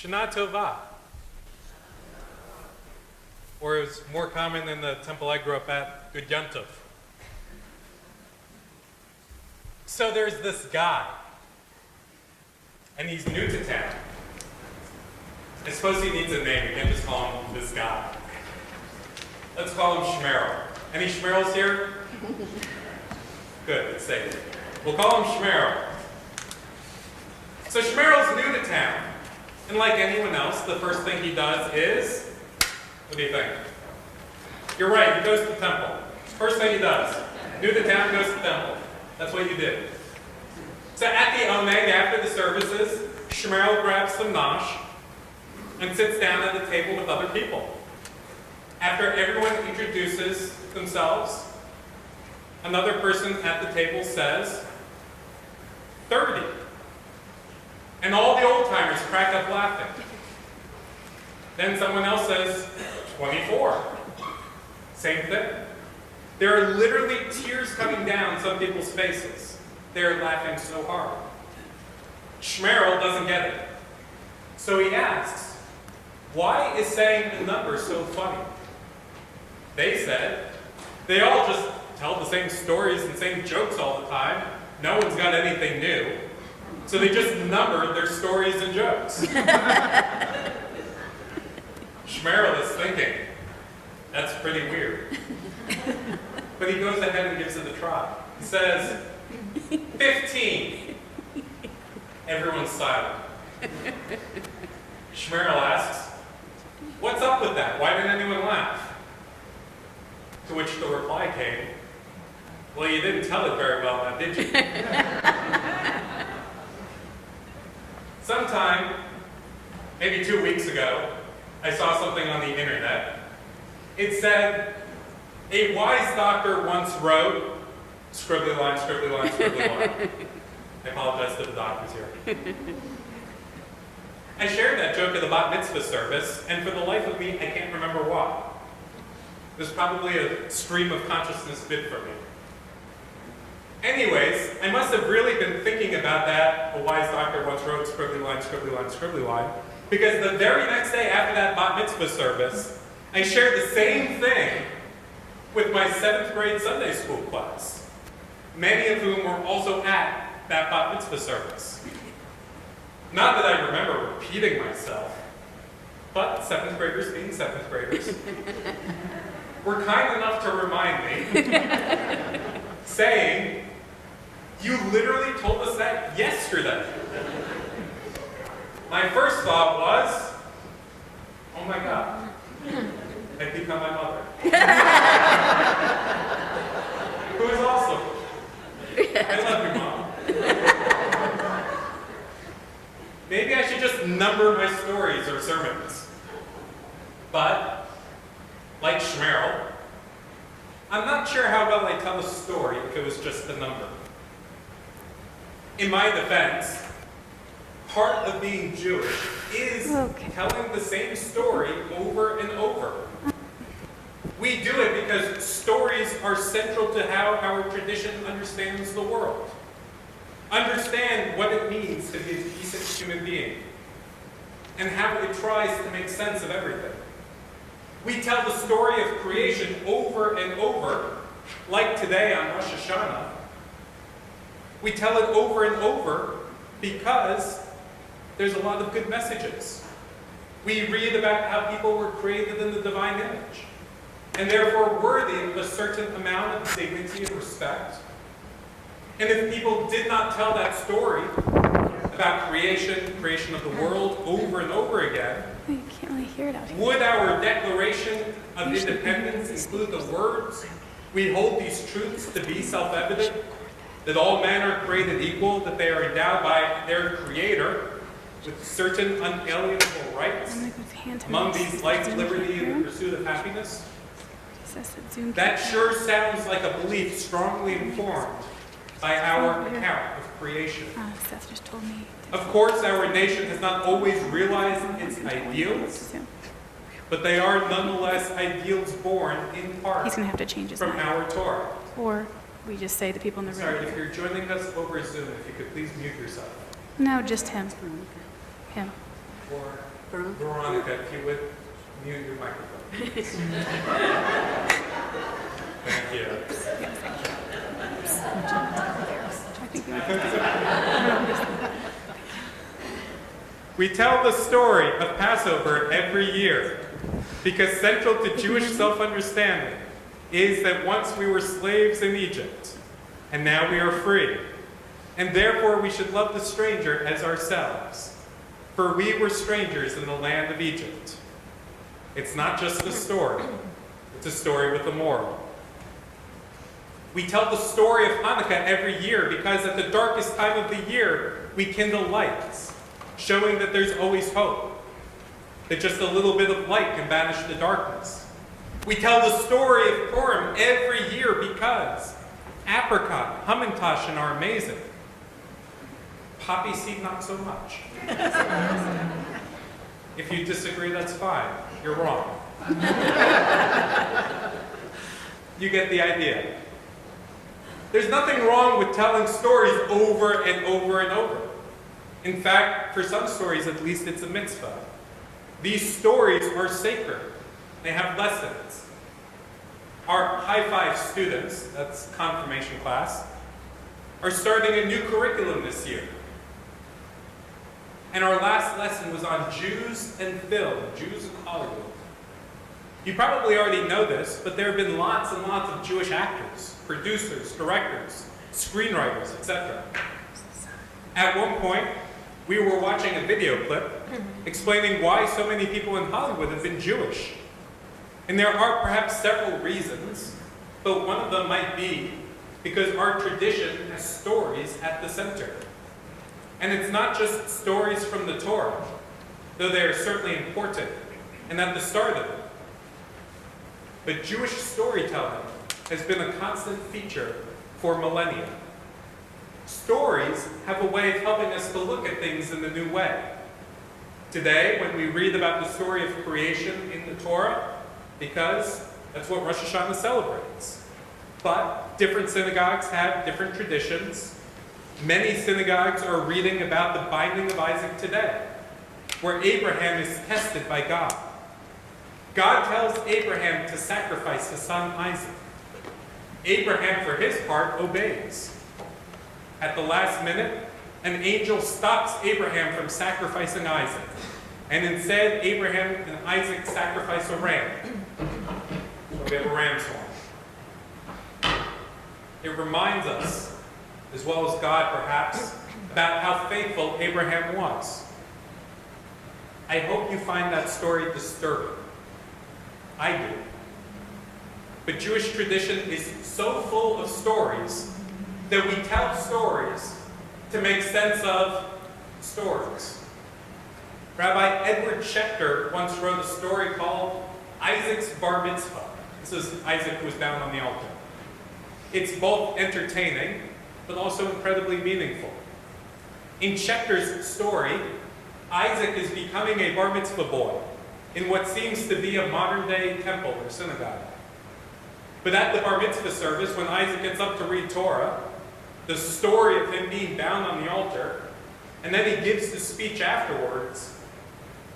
Shana Tova. Or it was more common in the temple I grew up at, Good Yantov. So there's this guy, and he's new to town. I suppose he needs a name. We can't just call him this guy. Let's call him Shmerel. Any Shmerels here? Good, it's safe. We'll call him Shmerel. So Shmerel's new to town. And like anyone else, the first thing he does is, what do you think? You're right, he goes to the temple. First thing he does. New to town, goes to the temple. That's what you did. So at the Oneg, after the services, Shmerel grabs some nosh and sits down at the table with other people. After everyone introduces themselves, another person at the table says, 30. And all the old-timers crack up laughing. Then someone else says, 24. Same thing. There are literally tears coming down some people's faces. They're laughing so hard. Shmerel doesn't get it. So he asks, why is saying a number so funny? They said, they all just tell the same stories and same jokes all the time. No one's got anything new. So they just numbered their stories and jokes. Shmerel is thinking, that's pretty weird. But he goes ahead and gives it a try. He says, 15. Everyone's silent. Shmerel asks, what's up with that? Why didn't anyone laugh? To which the reply came, well, you didn't tell it very well now, did you? Sometime, maybe 2 weeks ago, I saw something on the internet. It said, a wise doctor once wrote, scribbly line, scribbly line, scribbly line. I apologize to the doctors here. I shared that joke at the Bar Mitzvah service, and for the life of me, I can't remember why. It was probably a stream of consciousness bit for me. Anyways, I must have really been thinking about that, a wise doctor once wrote, scribbly line, scribbly line, scribbly line, because the very next day after that Bar Mitzvah service, I shared the same thing with my 7th grade Sunday school class, many of whom were also at that Bar Mitzvah service. Not that I remember repeating myself, but 7th graders being 7th graders were kind enough to remind me, saying, you literally told us that yesterday. My first thought was, oh my God, I've become my mother. Who is awesome. I love you, Mom. Maybe I should just number my stories or sermons. But, like Shmerel, I'm not sure how well I tell a story if it was just a number. In my defense, part of being Jewish is telling the same story over and over. We do it because stories are central to how our tradition understands the world. Understand what it means to be a decent human being, and how it tries to make sense of everything. We tell the story of creation over and over, like today on Rosh Hashanah. We tell it over and over because there's a lot of good messages. We read about how people were created in the divine image, and therefore worthy of a certain amount of dignity and respect. And if people did not tell that story about creation of the world over and over again, you can't really hear it out here. Would our Declaration of Independence include the words, we hold these truths to be self-evident, that all men are created equal, that they are endowed by their Creator with certain unalienable rights, among these life, liberty, and the pursuit of happiness? That sure sounds like a belief strongly informed by our account of creation. Seth just told me. Of course, our nation has not always realized its ideals, but they are nonetheless ideals born in part He's going to have to change his from mind. our Torah. Or we just say the people in the room. Sorry, if you're joining us over Zoom, if you could please mute yourself. No, just him. Him. Or Veronica, if you would mute your microphone. Thank you. We tell the story of Passover every year because central to Jewish self-understanding is that once we were slaves in Egypt, and now we are free, and therefore we should love the stranger as ourselves, for we were strangers in the land of Egypt. It's not just a story, it's a story with a moral. We tell the story of Hanukkah every year because at the darkest time of the year, we kindle lights, showing that there's always hope, that just a little bit of light can banish the darkness. We tell the story of Purim every year because apricot, hamantaschen are amazing. Poppy seed, not so much. If you disagree, that's fine. You're wrong. You get the idea. There's nothing wrong with telling stories over and over and over. In fact, for some stories at least, it's a mitzvah. These stories are sacred. They have lessons. Our High Five students, that's confirmation class, are starting a new curriculum this year. And our last lesson was on Jews and film, Jews in Hollywood. You probably already know this, but there have been lots and lots of Jewish actors, producers, directors, screenwriters, etc. At one point, we were watching a video clip explaining why so many people in Hollywood have been Jewish. And there are perhaps several reasons, but one of them might be because our tradition has stories at the center. And it's not just stories from the Torah, though they are certainly important and at the start of it. But Jewish storytelling has been a constant feature for millennia. Stories have a way of helping us to look at things in a new way. Today, when we read about the story of creation in the Torah, because that's what Rosh Hashanah celebrates. But different synagogues have different traditions. Many synagogues are reading about the binding of Isaac today, where Abraham is tested by God. God tells Abraham to sacrifice his son Isaac. Abraham, for his part, obeys. At the last minute, an angel stops Abraham from sacrificing Isaac, and instead Abraham and Isaac sacrifice a ram. So we have a ram's horn. It reminds us, as well as God perhaps, about how faithful Abraham was. I hope you find that story disturbing. I do. But Jewish tradition is so full of stories that we tell stories to make sense of stories. Rabbi Edward Schechter once wrote a story called Isaac's Bar Mitzvah. This is Isaac who was down on the altar. It's both entertaining, but also incredibly meaningful. In Schechter's story, Isaac is becoming a Bar Mitzvah boy in what seems to be a modern-day temple or synagogue. But at the Bar Mitzvah service, when Isaac gets up to read Torah, the story of him being bound on the altar, and then he gives the speech afterwards,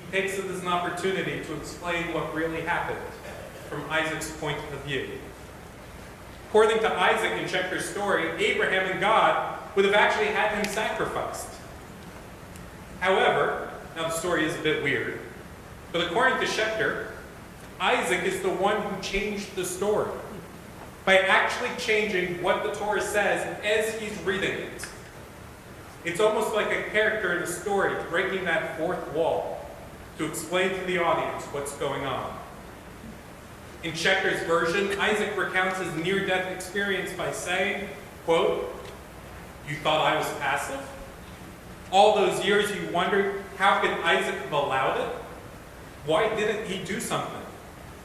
he takes it as an opportunity to explain what really happened from Isaac's point of view. According to Isaac in Schechter's story, Abraham and God would have actually had him sacrificed. However, now the story is a bit weird, but according to Schechter, Isaac is the one who changed the story by actually changing what the Torah says as he's reading it. It's almost like a character in the story breaking that fourth wall to explain to the audience what's going on. In Schechter's version, Isaac recounts his near-death experience by saying, quote, "You thought I was passive? All those years you wondered, how could Isaac have allowed it? Why didn't he do something?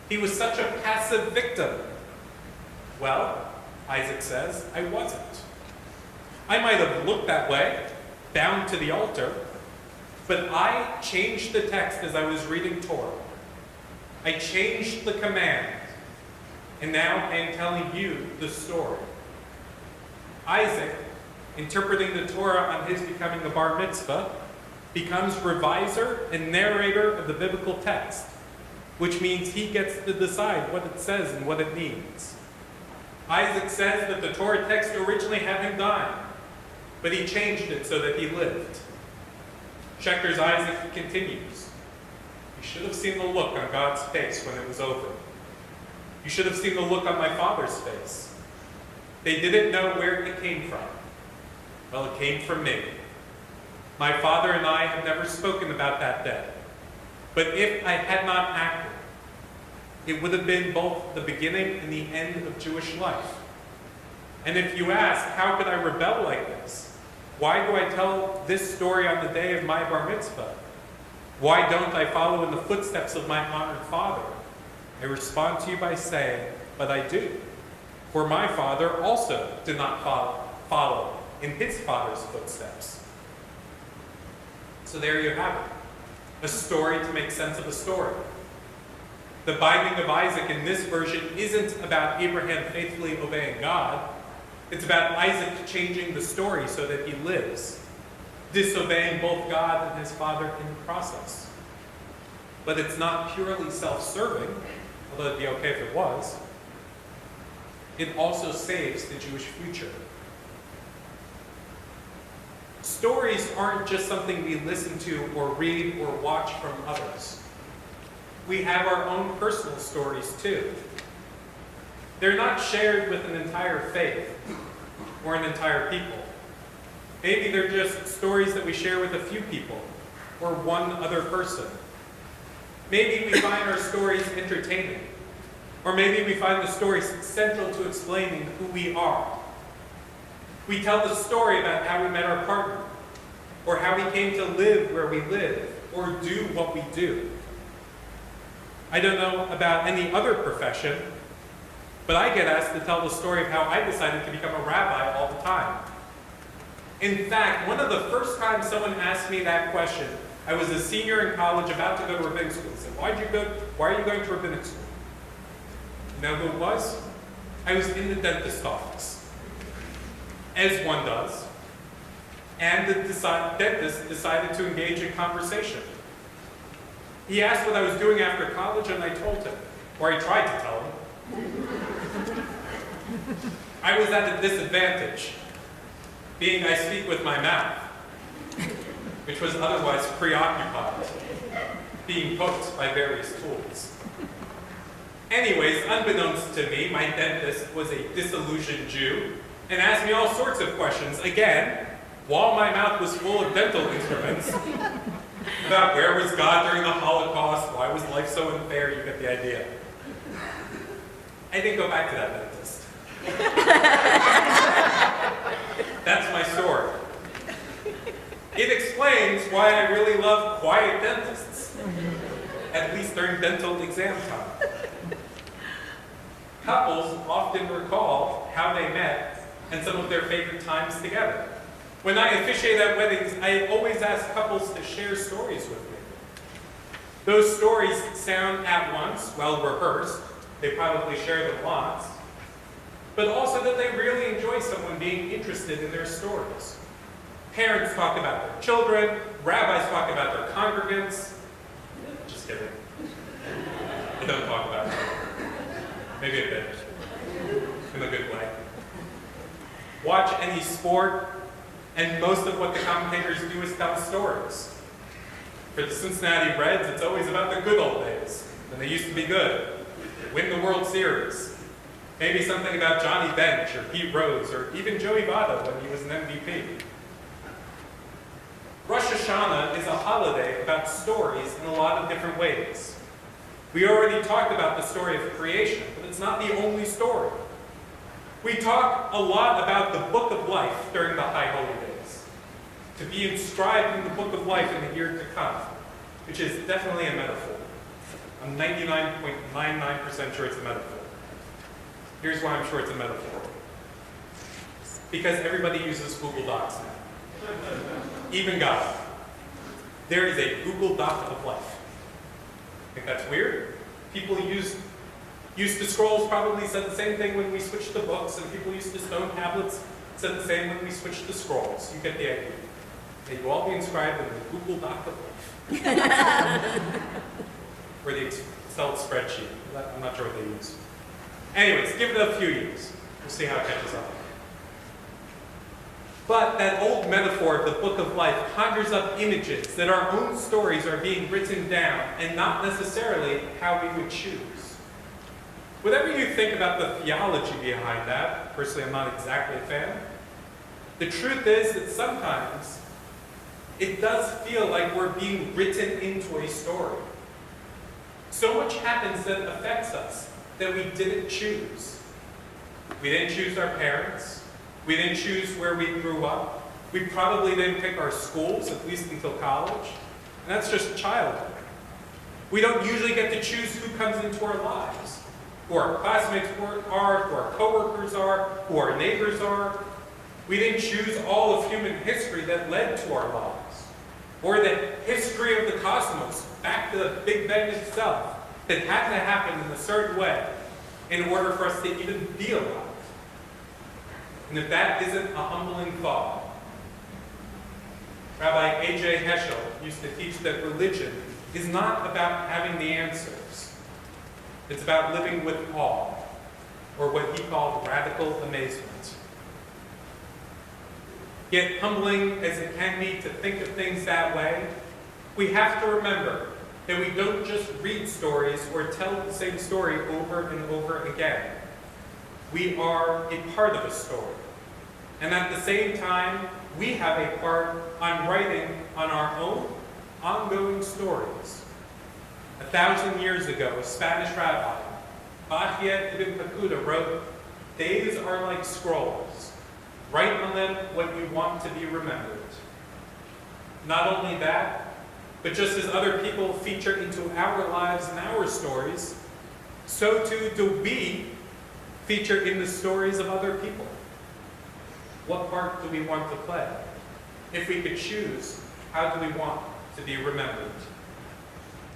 He was such a passive victim." Well, Isaac says, I wasn't. I might have looked that way, bound to the altar, but I changed the text as I was reading Torah. I changed the command, and now I am telling you the story. Isaac, interpreting the Torah on his becoming a Bar Mitzvah, becomes reviser and narrator of the biblical text, which means he gets to decide what it says and what it means. Isaac says that the Torah text originally had him die, but he changed it so that he lived. Schechter's Isaac continues. You should have seen the look on God's face when it was over. You should have seen the look on my father's face. They didn't know where it came from. Well, it came from me. My father and I have never spoken about that day. But if I had not acted, it would have been both the beginning and the end of Jewish life. And if you ask, how could I rebel like this? Why do I tell this story on the day of my Bar Mitzvah? Why don't I follow in the footsteps of my honored father? I respond to you by saying, but I do. For my father also did not follow in his father's footsteps. So there you have it. A story to make sense of a story. The binding of Isaac in this version isn't about Abraham faithfully obeying God. It's about Isaac changing the story so that he lives, disobeying both God and his father in the process. But it's not purely self-serving, although it'd be okay if it was. It also saves the Jewish future. Stories aren't just something we listen to or read or watch from others. We have our own personal stories too. They're not shared with an entire faith or an entire people. Maybe they're just stories that we share with a few people or one other person. Maybe we find our stories entertaining, or maybe we find the stories central to explaining who we are. We tell the story about how we met our partner, or how we came to live where we live, or do what we do. I don't know about any other profession, but I get asked to tell the story of how I decided to become a rabbi all the time. In fact, one of the first times someone asked me that question, I was a senior in college about to go to rabbinic school. They said, why are you going to rabbinic school? You know who it was? I was in the dentist's office, as one does, and the dentist decided to engage in conversation. He asked what I was doing after college, and I told him, or I tried to tell him. I was at a disadvantage, being I speak with my mouth, which was otherwise preoccupied, being poked by various tools. Anyways, unbeknownst to me, my dentist was a disillusioned Jew and asked me all sorts of questions, again, while my mouth was full of dental instruments, about where was God during the Holocaust, why was life so unfair, you get the idea. I didn't go back to that dentist. That's my story. It explains why I really love quiet dentists, at least during dental exam time. Couples often recall how they met and some of their favorite times together. When I officiate at weddings, I always ask couples to share stories with me. Those stories sound at once well rehearsed. They probably share them lots. But also that they really enjoy someone being interested in their stories. Parents talk about their children. Rabbis talk about their congregants. Just kidding. I don't talk about it. Maybe a bit. In a good way. Watch any sport, and most of what the commentators do is tell stories. For the Cincinnati Reds, it's always about the good old days, when they used to be good. Win the World Series. Maybe something about Johnny Bench, or Pete Rose, or even Joey Votto when he was an MVP. Rosh Hashanah is a holiday about stories in a lot of different ways. We already talked about the story of creation, but it's not the only story. We talk a lot about the book of life during the High Holy Days, to be inscribed in the book of life in the year to come, which is definitely a metaphor. I'm 99.99% sure it's a metaphor. Here's why I'm sure it's a metaphor. Because everybody uses Google Docs now. Even God. There is a Google Doc of life. Think that's weird? People used to scrolls probably said the same thing when we switched to books, and people used to stone tablets said the same when we switched to scrolls. You get the idea. May you all be inscribed in the Google Doc of life. Or the Excel spreadsheet. I'm not sure what they use. Anyways, give it a few years. We'll see how it catches on. But that old metaphor of the book of life conjures up images that our own stories are being written down and not necessarily how we would choose. Whatever you think about the theology behind that, personally I'm not exactly a fan, the truth is that sometimes it does feel like we're being written into a story. So much happens that affects us that we didn't choose. We didn't choose our parents. We didn't choose where we grew up. We probably didn't pick our schools, at least until college. And that's just childhood. We don't usually get to choose who comes into our lives. Who our classmates are, who our coworkers are, who our neighbors are. We didn't choose all of human history that led to our lives. Or the history of the cosmos, back to the Big Bang itself, that had to happen in a certain way in order for us to even be alive. And if that isn't a humbling thought, Rabbi A.J. Heschel used to teach that religion is not about having the answers. It's about living with awe, or what he called radical amazement. Yet humbling as it can be to think of things that way, we have to remember that we don't just read stories or tell the same story over and over again. We are a part of a story. And at the same time, we have a part on writing on our own ongoing stories. 1,000 years ago, a Spanish rabbi, Bahia ibn Pacuda, wrote, "Days are like scrolls. Write on them what you want to be remembered." Not only that, but just as other people feature into our lives and our stories, so too do we feature in the stories of other people. What part do we want to play? If we could choose, how do we want to be remembered?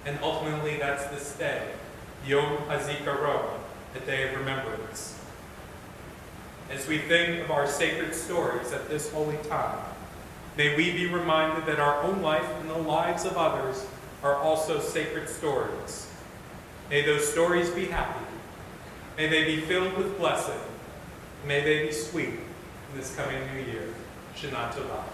And ultimately, that's this day, Yom HaZikaron, the day of remembrance. As we think of our sacred stories at this holy time, may we be reminded that our own life and the lives of others are also sacred stories. May those stories be happy. May they be filled with blessing. May they be sweet in this coming new year. Shana Tova.